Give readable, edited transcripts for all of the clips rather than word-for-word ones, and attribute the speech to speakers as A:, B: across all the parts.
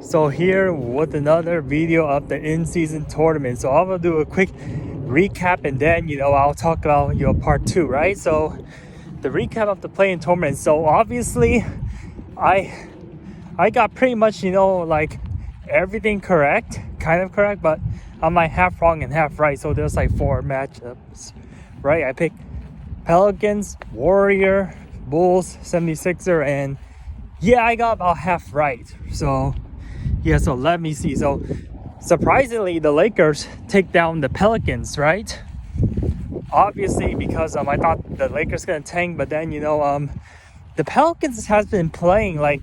A: So here with another video of the in-season tournament. So I'm gonna do a quick recap and then I'll talk about part two, right? So the recap of the play-in tournament. So obviously I got pretty much like everything correct, kind of correct, but I'm like half wrong and half right. So there's like 4 matchups, right? I picked Pelicans, Warrior, Bulls, 76er, and yeah, I got about half right. So yeah, so let me see. So surprisingly, the Lakers take down the Pelicans, right? Obviously, because I thought the Lakers gonna tank, but then the Pelicans has been playing like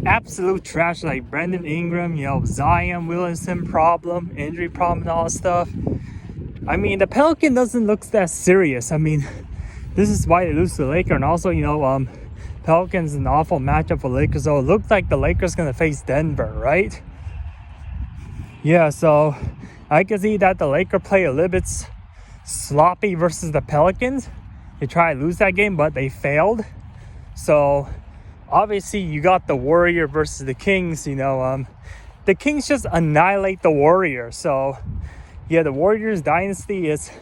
A: absolute trash, like Brandon Ingram, Zion Williamson problem, injury problem, and all that stuff. I mean, the Pelican doesn't look that serious. I mean, this is why they lose to the Lakers, and also Pelicans an awful matchup for Lakers. So it looks like the Lakers gonna face Denver, right? Yeah, so I can see that the Lakers play a little bit sloppy versus the Pelicans. They try to lose that game, but they failed. So obviously you got the Warrior versus the Kings. The Kings just annihilate the Warriors. So yeah, the Warriors dynasty is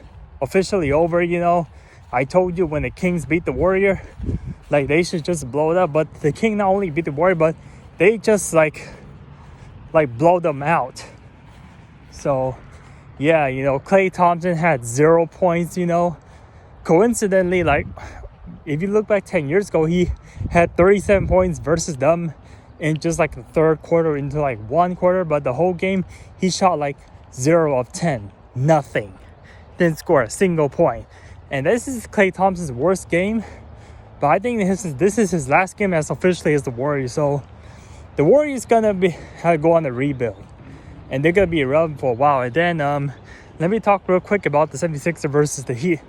A: officially over. I told you when the Kings beat the Warrior, like they should just blow it up. But the King not only beat the Warrior, but they just like blow them out. So yeah, Klay Thompson had 0 points. Coincidentally, like if you look back 10 years ago, he had 37 points versus them in just like the third quarter into like one quarter. But the whole game, he shot like 0 of 10, nothing. Didn't score a single point. And this is Klay Thompson's worst game. But I think this is his last game as officially as the Warriors. So the Warriors gonna go on a rebuild. And they're gonna be irrelevant for a while. And then let me talk real quick about the 76ers versus the Heat.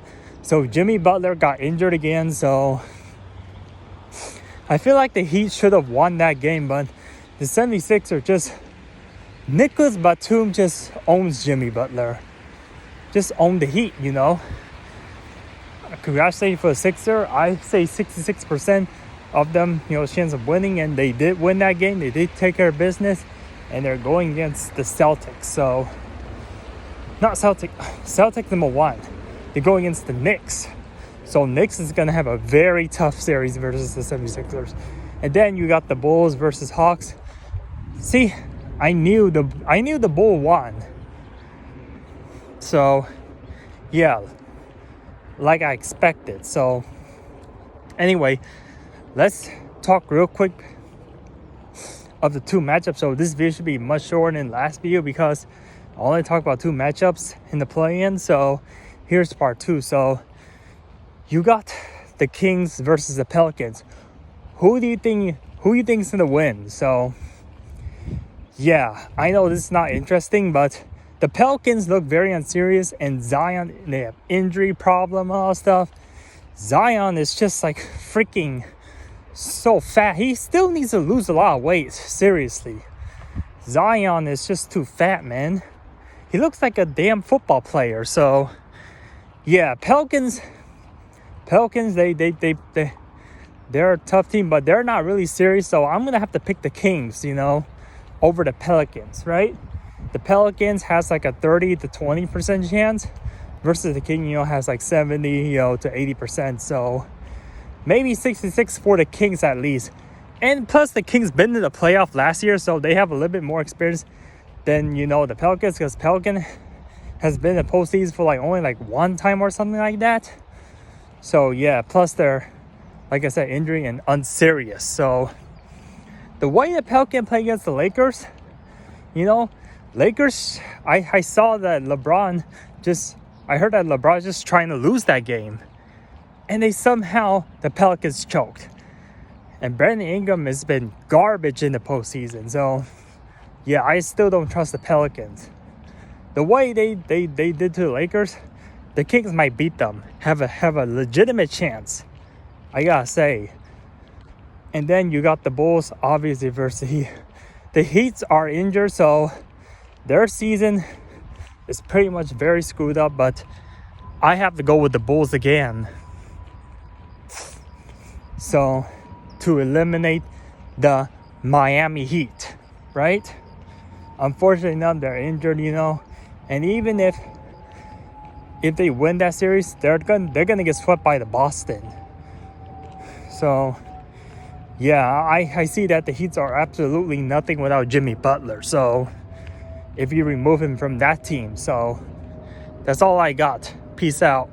A: So Jimmy Butler got injured again, so I feel like the Heat should have won that game, but the 76ers just Nicholas Batum just owns Jimmy Butler. Just own the Heat, Congratulations for the Sixer. I say 66% of them, chance of winning, and they did win that game. They did take care of business, and they're going against the Celtics. So, not Celtics number 1. They're going against the Knicks. So Knicks is going to have a very tough series versus the 76ers. And then you got the Bulls versus Hawks. See, I knew the Bull won. So, yeah, like I expected. So, anyway, let's talk real quick of the 2 matchups. So this video should be much shorter than last video because I only talked about 2 matchups in the play-in. So here's part 2. So you got the Kings versus the Pelicans. Who do you think is gonna win? So yeah, I know this is not interesting, but the Pelicans look very unserious, and Zion, they have injury problem and all that stuff. Zion is just like freaking so fat. He still needs to lose a lot of weight. Seriously, Zion is just too fat, man. He looks like a damn football player. So yeah, Pelicans, they're a tough team, but they're not really serious. So I'm gonna have to pick the Kings, over the Pelicans, right? The Pelicans has like a 30 to 20% chance versus the King, has like 70, to 80%. So maybe 66 for the Kings at least. And plus the Kings been in the playoff last year, so they have a little bit more experience than, the Pelicans, because Pelican has been in the postseason for like only like 1 time or something like that. So yeah, plus they're, like I said, injury and unserious. So the way the Pelican play against the Lakers, Lakers, I saw that I heard that LeBron just trying to lose that game. And the Pelicans choked. And Brandon Ingram has been garbage in the postseason. So yeah, I still don't trust the Pelicans. The way they did to the Lakers, the Kings might beat them. Have a legitimate chance, I gotta say. And then you got the Bulls, obviously, versus the Heat. The Heats are injured, so their season is pretty much very screwed up. But I have to go with the Bulls again. So to eliminate the Miami Heat, right? unfortunately none of them are injured, and even if they win that series, they're gonna get swept by the Boston. So yeah, I see that the Heat are absolutely nothing without Jimmy Butler. So if you remove him from that team, so that's all I got. Peace out.